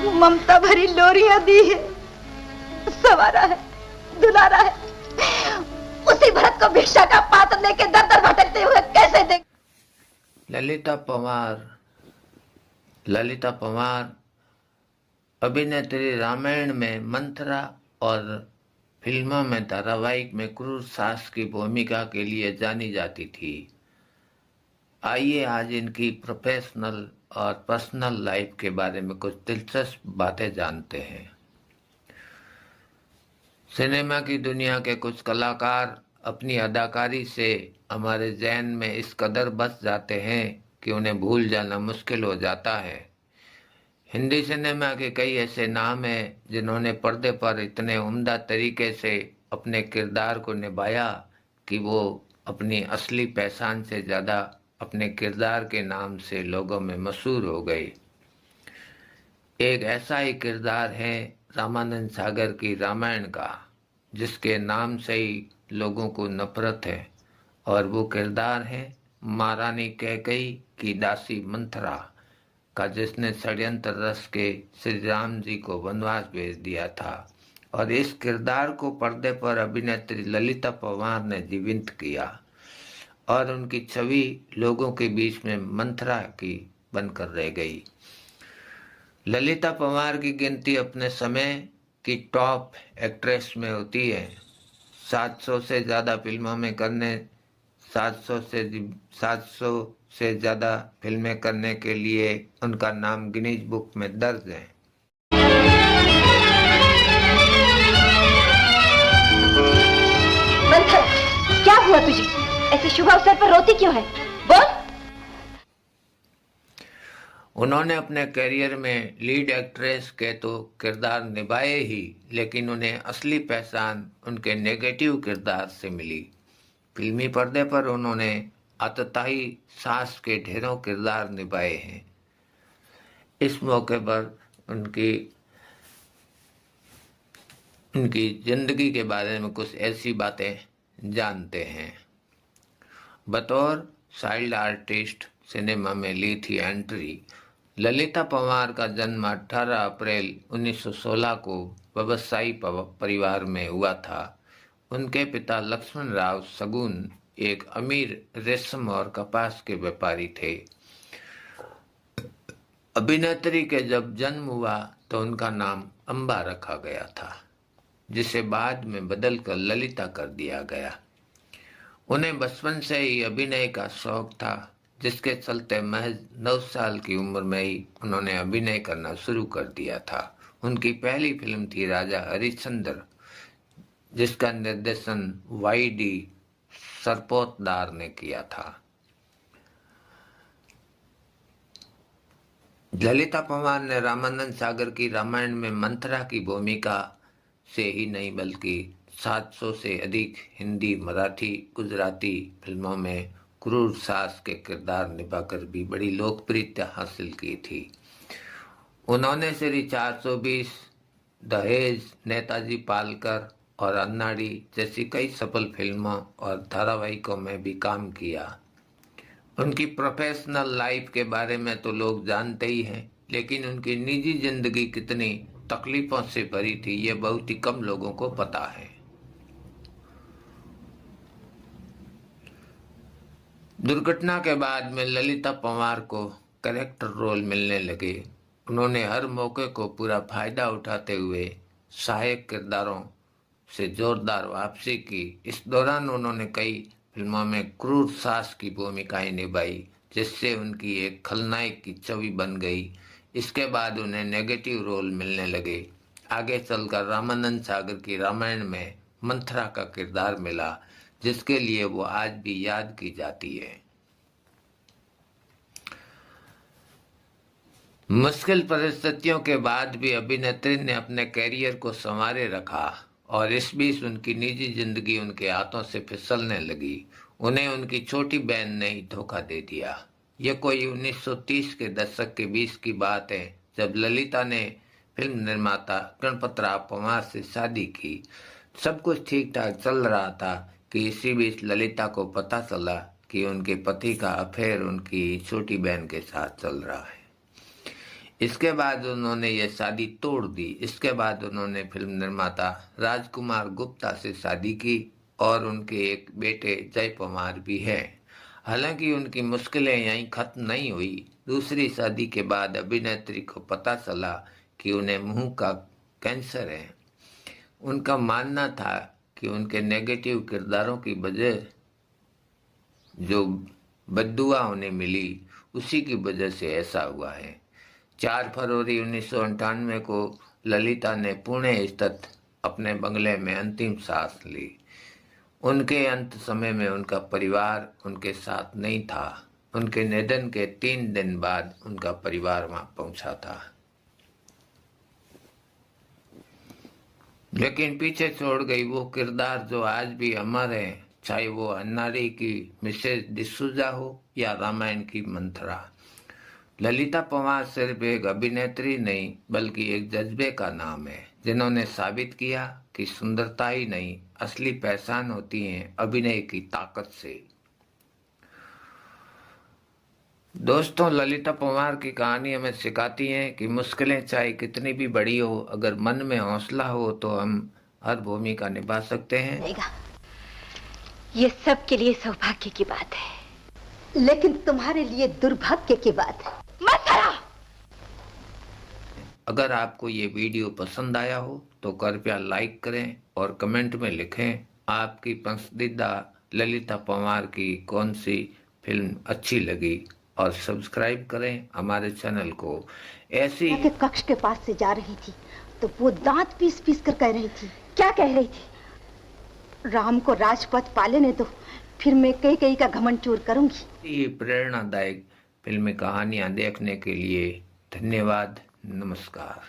ममता भरी लोरियां दी है, सवारा है, दुलारा है। उसी भरत को भिक्षा का पात्र लेके दर दर भटकते हुए कैसे देख। ललिता पंवार अभिनेत्री रामायण में मंथरा और फिल्मों में धारावाहिक में क्रूर सास की भूमिका के लिए जानी जाती थी। आइए आज इनकी प्रोफेशनल और पर्सनल लाइफ के बारे में कुछ दिलचस्प बातें जानते हैं। सिनेमा की दुनिया के कुछ कलाकार अपनी अदाकारी से हमारे ज़हन में इस कदर बस जाते हैं कि उन्हें भूल जाना मुश्किल हो जाता है। हिंदी सिनेमा के कई ऐसे नाम हैं जिन्होंने पर्दे पर इतने उम्दा तरीके से अपने किरदार को निभाया कि वो अपनी असली पहचान से ज़्यादा अपने किरदार के नाम से लोगों में मशहूर हो गए। एक ऐसा ही किरदार है रामानंद सागर की रामायण का, जिसके नाम से ही लोगों को नफरत है, और वो किरदार है महारानी कैकेयी की दासी मंथरा का, जिसने षड्यंत्र रच के श्री राम जी को वनवास भेज दिया था। और इस किरदार को पर्दे पर अभिनेत्री ललिता पंवार ने जीवंत किया और उनकी छवि लोगों के बीच में मंथरा की बनकर रह गई। ललिता पंवार की गिनती अपने समय की टॉप एक्ट्रेस में होती है। 700 से ज़्यादा फिल्मों में करने 700 से ज़्यादा फिल्में करने के लिए उनका नाम गिनीज बुक में दर्ज है। मंथरा, क्या हुआ तुझे? ऐसे शुभ अवसर पर रोती क्यों है? बोल। उन्होंने अपने करियर में लीड एक्ट्रेस के तो किरदार निभाए ही, लेकिन उन्हें असली पहचान उनके नेगेटिव किरदार से मिली। फिल्मी पर्दे पर उन्होंने आतताई सास के ढेरों किरदार निभाए हैं। इस मौके पर उनकी जिंदगी के बारे में कुछ ऐसी बातें जानते हैं। बतौर चाइल्ड आर्टिस्ट सिनेमा में ली थी एंट्री। ललिता पंवार का जन्म 18 अप्रैल 1916 को व्यवसायी परिवार में हुआ था। उनके पिता लक्ष्मण राव सगुन एक अमीर रेशम और कपास के व्यापारी थे। अभिनेत्री के जब जन्म हुआ तो उनका नाम अम्बा रखा गया था, जिसे बाद में बदलकर ललिता कर दिया गया। उन्हें बचपन से ही अभिनय का शौक था, जिसके चलते महज 9 साल की उम्र में ही उन्होंने अभिनय करना शुरू कर दिया था। उनकी पहली फिल्म थी राजा हरिश्चंद्र, जिसका निर्देशन YD सरपोतदार ने किया था। ललिता पंवार ने रामानंद सागर की रामायण में मंथरा की भूमिका से ही नहीं बल्कि 700 से अधिक हिंदी, मराठी, गुजराती फिल्मों में क्रूर सास के किरदार निभाकर भी बड़ी लोकप्रियता हासिल की थी। उन्होंने श्री 420, दहेज, नेताजी पालकर और अन्नाडी जैसी कई सफल फिल्मों और धारावाहिकों में भी काम किया। उनकी प्रोफेशनल लाइफ के बारे में तो लोग जानते ही हैं, लेकिन उनकी निजी जिंदगी कितनी तकलीफों से भरी थी, ये बहुत ही कम लोगों को पता है। दुर्घटना के बाद में ललिता पंवार को कैरेक्टर रोल मिलने लगे। उन्होंने हर मौके को पूरा फायदा उठाते हुए सहायक किरदारों से जोरदार वापसी की। इस दौरान उन्होंने कई फिल्मों में क्रूर सास की भूमिकाएं निभाई, जिससे उनकी एक खलनायक की छवि बन गई। इसके बाद उन्हें नेगेटिव रोल मिलने लगे। आगे चलकर रामानंद सागर की रामायण में मंथरा का किरदार मिला, जिसके लिए वो आज भी याद की जाती है। मुश्किल परिस्थितियों के बाद भी अभिनेत्री ने अपने कैरियर को संवारे रखा और इस बीच उनकी निजी जिंदगी उनके हाथों से फिसलने लगी। उन्हें उनकी छोटी बहन ने ही धोखा दे दिया। ये कोई 1930 के दशक के बीच की बात है, जब ललिता ने फिल्म निर्माता गणपतराव पंवार से शादी की। सब कुछ ठीक ठाक चल रहा था कि इसी बीच ललिता को पता चला कि उनके पति का अफेयर उनकी छोटी बहन के साथ चल रहा है। इसके बाद उन्होंने ये शादी तोड़ दी। इसके बाद उन्होंने फिल्म निर्माता राजकुमार गुप्ता से शादी की और उनके एक बेटे जय पवार भी है। हालांकि उनकी मुश्किलें यहीं खत्म नहीं हुई। दूसरी शादी के बाद अभिनेत्री को पता चला कि उन्हें मुंह का कैंसर है। उनका मानना था कि उनके नेगेटिव किरदारों की वजह जो बद्दुआ उन्हें मिली उसी की वजह से ऐसा हुआ है। 4 फरवरी 1998 को ललिता ने पुणे स्थित अपने बंगले में अंतिम सांस ली। उनके अंत समय में उनका परिवार उनके साथ नहीं था। उनके निधन के 3 दिन बाद उनका परिवार वहां पहुंचा था, लेकिन पीछे छोड़ गई वो किरदार जो आज भी अमर है, चाहे वो अन्नारी की मिसेज डिसूजा हो या रामायण की मंथरा। ललिता पवार सिर्फ एक अभिनेत्री नहीं बल्कि एक जज्बे का नाम है, जिन्होंने साबित किया कि सुंदरता ही नहीं असली पहचान होती है अभिनय की ताकत से। दोस्तों, ललिता पवार की कहानी हमें सिखाती है कि मुश्किलें चाहे कितनी भी बड़ी हो, अगर मन में हौसला हो तो हम हर भूमिका निभा सकते हैं। ये सब के लिए सौभाग्य की बात है, लेकिन तुम्हारे लिए दुर्भाग्य की बात है। मत करो। अगर आपको ये वीडियो पसंद आया हो तो कृपया लाइक करें और कमेंट में लिखें आपकी पसंदीदा ललिता पवार की कौन सी फिल्म अच्छी लगी, और सब्सक्राइब करें हमारे चैनल को। ऐसी के कक्ष के पास से जा रही थी तो वो दांत पीस पीस कर कह रही थी, क्या कह रही थी? राम को राजपथ पा लेने दो, फिर मैं कई कई का घमंड चूर करूंगी। ये प्रेरणादायक फिल्मी कहानियां देखने के लिए धन्यवाद। नमस्कार।